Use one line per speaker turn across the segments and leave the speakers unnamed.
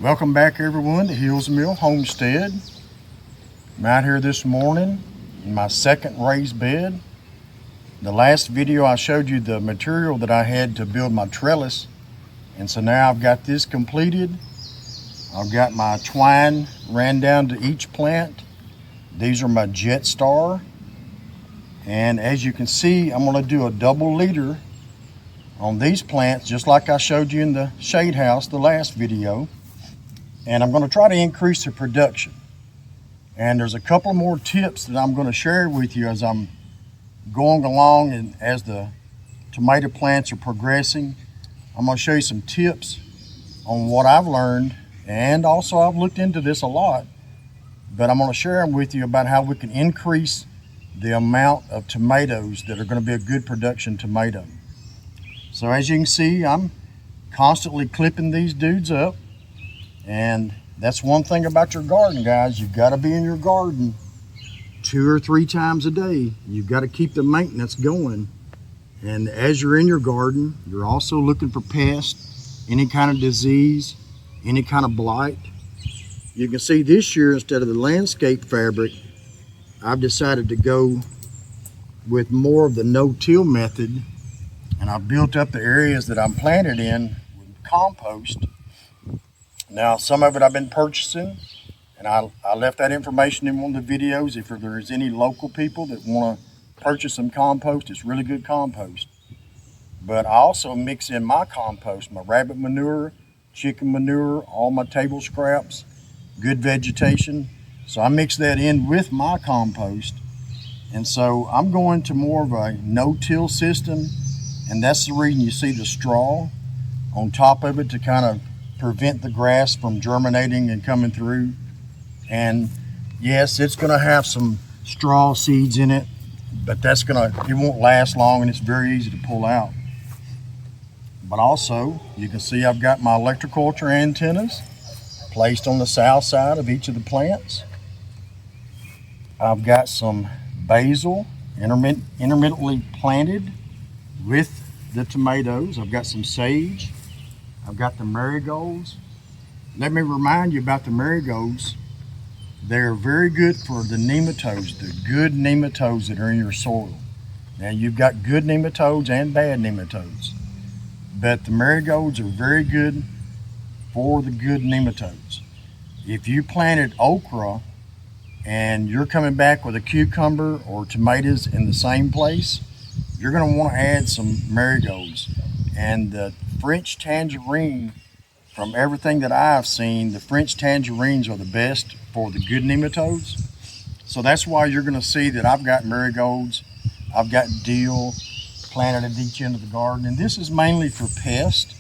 Welcome back everyone to Mill Homestead. I'm out here this morning in my second raised bed. The last video I showed you the material that I had to build my trellis, and so now I've got this completed. I've got my twine ran down to each plant. These are my Jet Star, and as you can see, I'm going to do a double leader on these plants just like I showed you in the shade house the last video. And I'm going to try to increase the production. And there's a couple more tips that I'm going to share with you as I'm going along and as the tomato plants are progressing. I'm going to show you some tips on what I've learned, and also I've looked into this a lot, but I'm going to share them with you about how we can increase the amount of tomatoes that are going to be a good production tomato. So as you can see, I'm constantly clipping these dudes up. And that's one thing about your garden, guys. You've got to be in your garden 2 or 3 times a day. You've got to keep the maintenance going. And as you're in your garden, you're also looking for pests, any kind of disease, any kind of blight. You can see this year, instead of the landscape fabric, I've decided to go with more of the no-till method. And I've built up the areas that I'm planted in with compost. Now, some of it I've been purchasing, and I left that information in one of the videos. If there's any local people that want to purchase some compost, it's really good compost. But I also mix in my compost, my rabbit manure, chicken manure, all my table scraps, good vegetation. So I mix that in with my compost. And so I'm going to more of a no-till system, and that's the reason you see the straw on top of it to kind of prevent the grass from germinating and coming through. And yes, it's going to have some straw seeds in it, but it won't last long, and it's very easy to pull out. But also, you can see I've got my Electroculture antennas placed on the south side of each of the plants. I've got some basil intermittently planted with the tomatoes. I've got some sage. I've got the marigolds. Let me remind you about the marigolds. They're very good for the nematodes, the good nematodes that are in your soil. Now, you've got good nematodes and bad nematodes, but the marigolds are very good for the good nematodes. If you planted okra and you're coming back with a cucumber or tomatoes in the same place, you're going to want to add some marigolds. And the French tangerine, from everything that I've seen, the French tangerines are the best for the good nematodes. So that's why you're going to see that I've got marigolds, I've got dill planted at each end of the garden, and this is mainly for pests.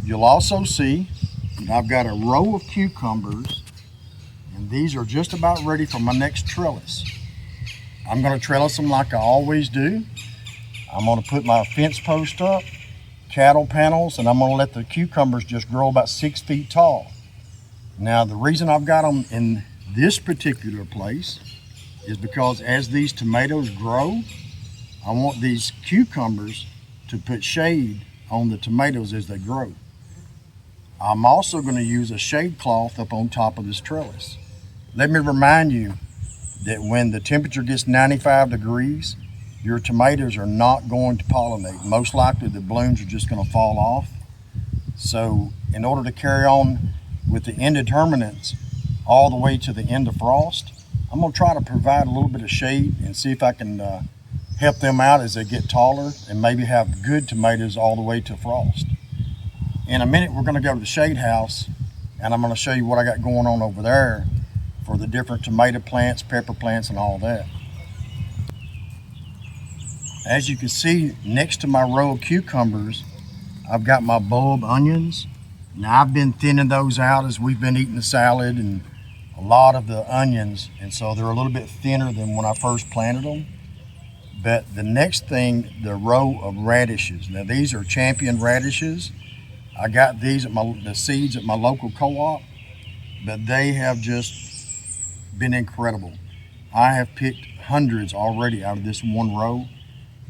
You'll also see that I've got a row of cucumbers, and these are just about ready for my next trellis. I'm going to trellis them like I always do. I'm going to put my fence post up, cattle panels, and I'm going to let the cucumbers just grow about 6 feet tall. Now, the reason I've got them in this particular place is because as these tomatoes grow, I want these cucumbers to put shade on the tomatoes as they grow. I'm also going to use a shade cloth up on top of this trellis. Let me remind you that when the temperature gets 95 degrees, your tomatoes are not going to pollinate. Most likely the blooms are just going to fall off. So in order to carry on with the indeterminates all the way to the end of frost, I'm going to try to provide a little bit of shade and see if I can help them out as they get taller and maybe have good tomatoes all the way to frost. In a minute, we're going to go to the shade house, and I'm going to show you what I got going on over there for the different tomato plants, pepper plants, and all that. As you can see, next to my row of cucumbers, I've got my bulb onions. Now, I've been thinning those out as we've been eating the salad and a lot of the onions, and so they're a little bit thinner than when I first planted them. But the next thing, the row of radishes. Now, these are champion radishes. I got these at the seeds at my local co-op, but they have just been incredible. I have picked hundreds already out of this one row.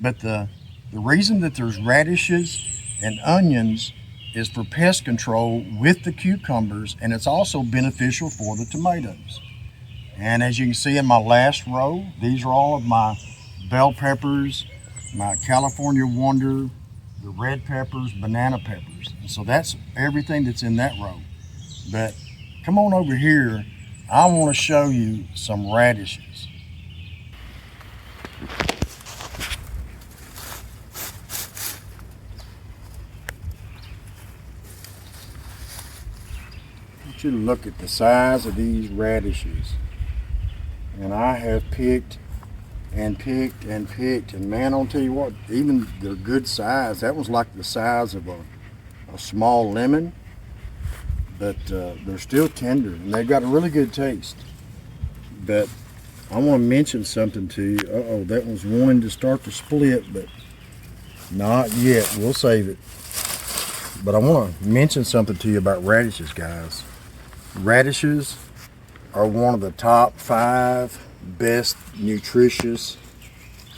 But the reason that there's radishes and onions is for pest control with the cucumbers, and it's also beneficial for the tomatoes. And as you can see in my last row, these are all of my bell peppers, my California Wonder, the red peppers, banana peppers. And so that's everything that's in that row. But come on over here, I want to show you some radishes. I want you to look at the size of these radishes. And I have picked and picked and picked, and man, I'll tell you what, even they're good size. That was like the size of a small lemon, but they're still tender and they've got a really good taste. But I want to mention something to you. Uh-oh, that was wanting to start to split, but not yet. We'll save it. But I want to mention something to you about radishes, guys. Radishes are one of the top 5 best nutritious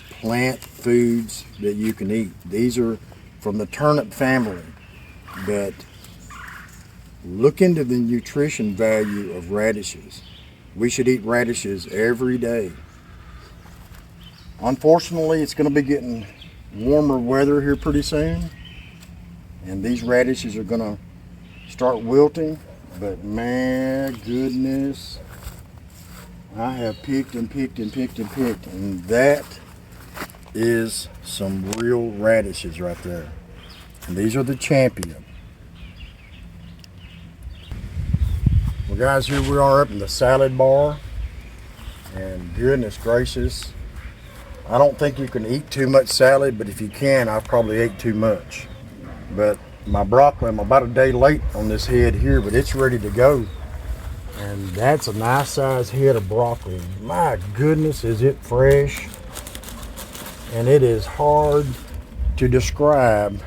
plant foods that you can eat. These are from the turnip family, but look into the nutrition value of radishes. We should eat radishes every day. Unfortunately, it's going to be getting warmer weather here pretty soon, and these radishes are going to start wilting. But man, goodness, I have picked and picked and picked and picked, and that is some real radishes right there. And these are the champion. Well, guys, here we are up in the salad bar, and goodness gracious, I don't think you can eat too much salad, but if you can, I probably ate too much. But my broccoli, I'm about a day late on this head here, but it's ready to go. And that's a nice size head of broccoli. My goodness, is it fresh. And it is hard to describe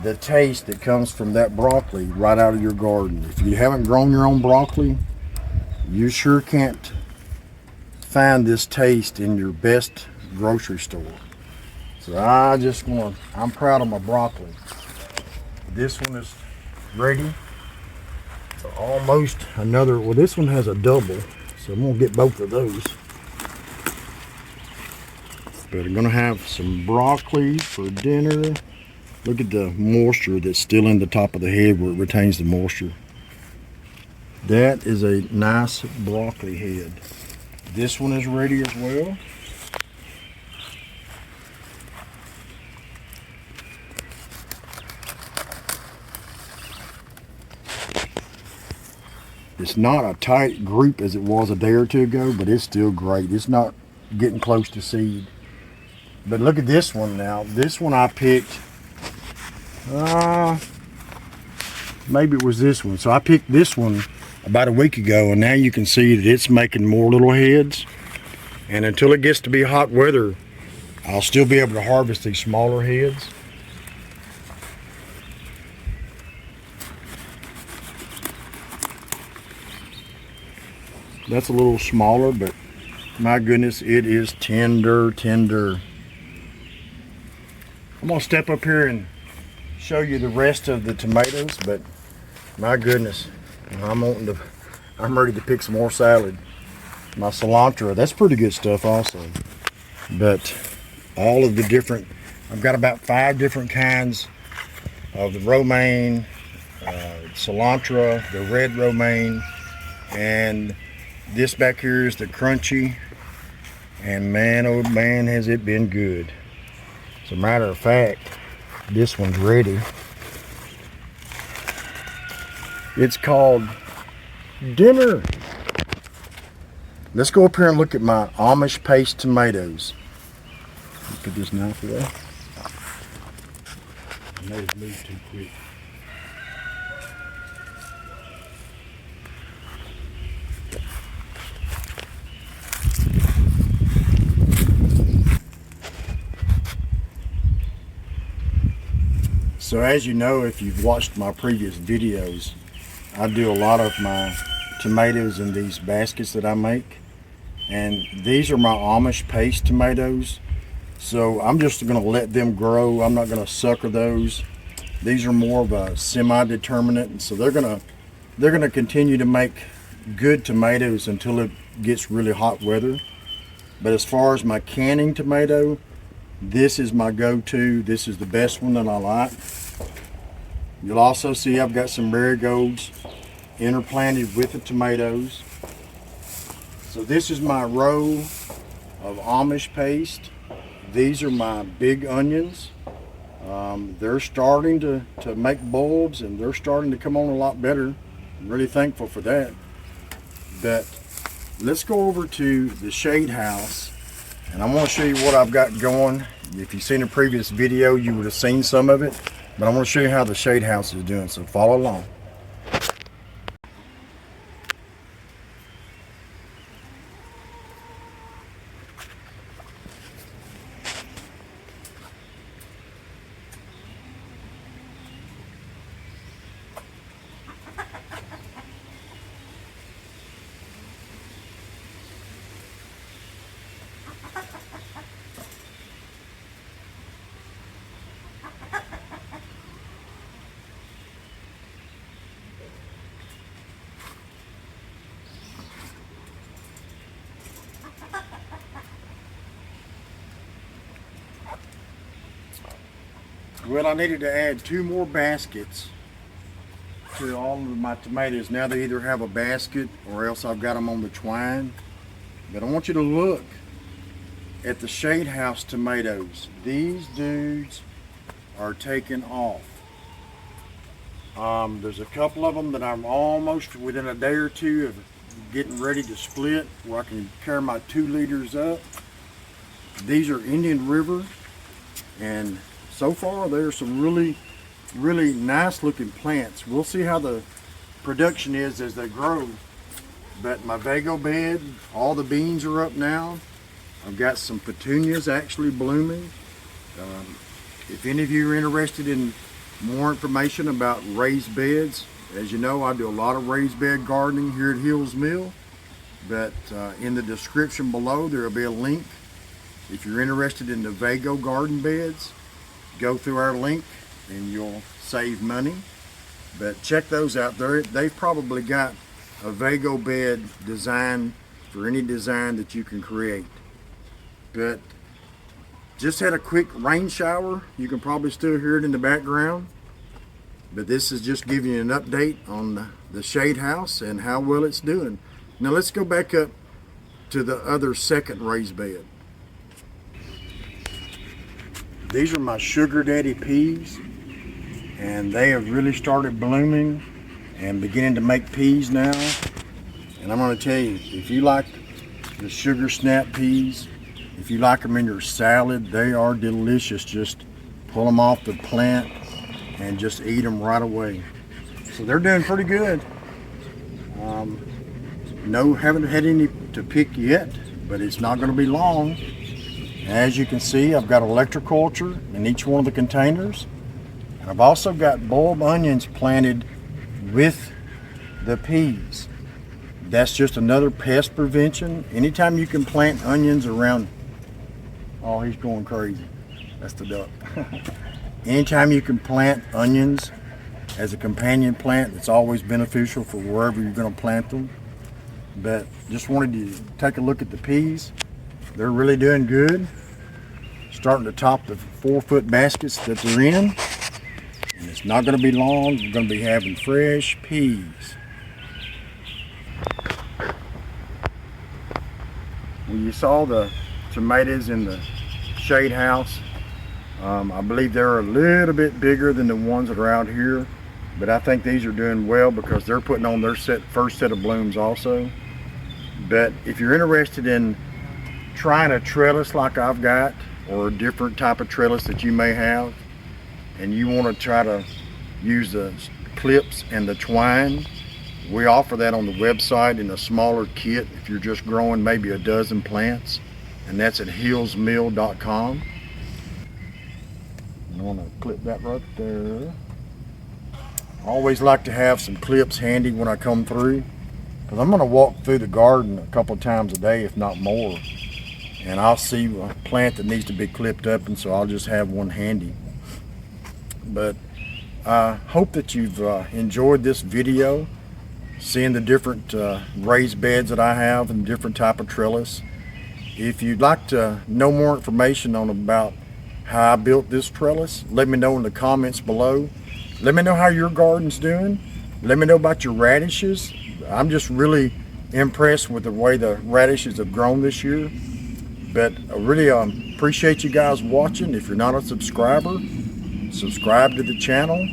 the taste that comes from that broccoli right out of your garden. If you haven't grown your own broccoli, you sure can't find this taste in your best grocery store. So I'm proud of my broccoli. This one is ready for almost another. Well, this one has a double, so I'm gonna get both of those. But I'm gonna have some broccoli for dinner. Look at the moisture that's still in the top of the head where it retains the moisture. That is a nice broccoli head. This one is ready as well. It's not a tight group as it was a day or two ago, but it's still great. It's not getting close to seed. But look at this one now. This one I picked, maybe it was this one. So I picked this one about a week ago, and now you can see that it's making more little heads. And until it gets to be hot weather, I'll still be able to harvest these smaller heads. That's a little smaller, but my goodness, it is tender, tender. I'm gonna step up here and show you the rest of the tomatoes, but my goodness, I'm ready to pick some more salad. My cilantro, that's pretty good stuff also. But all of the different, I've got about 5 different kinds of the romaine, cilantro, the red romaine, and this back here is the crunchy, and man, oh man, has it been good. As a matter of fact, this one's ready. It's called dinner. Let's go up here and look at my Amish paste tomatoes. Look at this knife there. I may have moved too quick. So as you know, if you've watched my previous videos, I do a lot of my tomatoes in these baskets that I make. And these are my Amish paste tomatoes. So I'm just going to let them grow. I'm not going to sucker those. These are more of a semi-determinate, and so they're gonna continue to make good tomatoes until it gets really hot weather. But as far as my canning tomato, this is my go-to. This is the best one that I like. You'll also see I've got some marigolds interplanted with the tomatoes. So this is my row of Amish paste. These are my big onions. They're starting to make bulbs, and they're starting to come on a lot better. I'm really thankful for that. But let's go over to the shade house, and I want to show you what I've got going. If you've seen a previous video, you would have seen some of it, but I want to show you how the shade house is doing, so follow along. Well, I needed to add 2 more baskets to all of my tomatoes. Now they either have a basket or else I've got them on the twine. But I want you to look at the shade house tomatoes. These dudes are taking off. There's a couple of them that I'm almost within a day or two of getting ready to split, where I can carry my 2 liters up. These are Indian River, and so far there's some really nice looking plants. We'll see how the production is as they grow. But my Vago bed, all the beans are up now. I've got some petunias actually blooming. If any of you are interested in more information about raised beds, as you know, I do a lot of raised bed gardening here at Hills Mill. But in the description below there will be a link. If you're interested in the Vago garden beds, go through our link and you'll save money. But check those out. They've probably got a Vago bed design for any design that you can create. But just had a quick rain shower. You can probably still hear it in the background. But this is just giving you an update on the shade house and how well it's doing. Now let's go back up to the other second raised bed. These are my Sugar Daddy peas, and they have really started blooming and beginning to make peas now. And I'm going to tell you, if you like the sugar snap peas, if you like them in your salad, they are delicious. Just pull them off the plant and just eat them right away. So they're doing pretty good. No, haven't had any to pick yet, but it's not going to be long. As you can see, I've got Electroculture in each one of the containers. And I've also got bulb onions planted with the peas. That's just another pest prevention. Anytime you can plant onions around, oh, he's going crazy. That's the duck. Anytime you can plant onions as a companion plant, it's always beneficial for wherever you're going to plant them. But just wanted to take a look at the peas. They're really doing good. Starting to top the 4-foot baskets that they're in. And it's not going to be long. We're going to be having fresh peas. Well, you saw the tomatoes in the shade house. I believe they're a little bit bigger than the ones that are out here. But I think these are doing well because they're putting on their first set of blooms also. But if you're interested in trying a trellis like I've got, or a different type of trellis that you may have, and you want to try to use the clips and the twine, we offer that on the website in a smaller kit if you're just growing maybe a dozen plants, and that's at hillsmill.com. I want to clip that right there. I always like to have some clips handy when I come through, because I'm going to walk through the garden a couple of times a day, if not more. And I'll see a plant that needs to be clipped up, and so I'll just have one handy. But I hope that you've enjoyed this video, seeing the different raised beds that I have and different type of trellis. If you'd like to know more information on about how I built this trellis, let me know in the comments below. Let me know how your garden's doing. Let me know about your radishes. I'm just really impressed with the way the radishes have grown this year. But I really appreciate you guys watching. If you're not a subscriber, subscribe to the channel,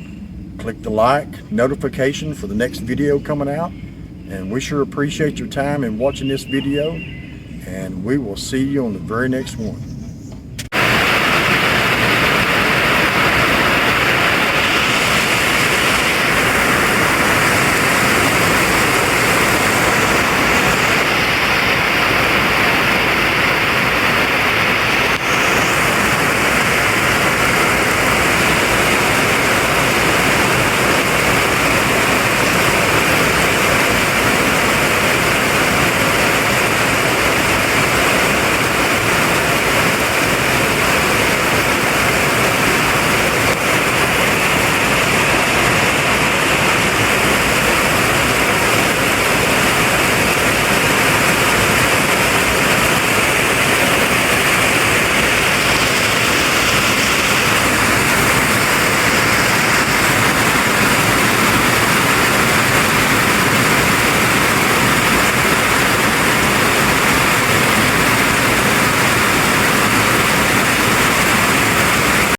click the like notification for the next video coming out, and we sure appreciate your time in watching this video, and we will see you on the very next one.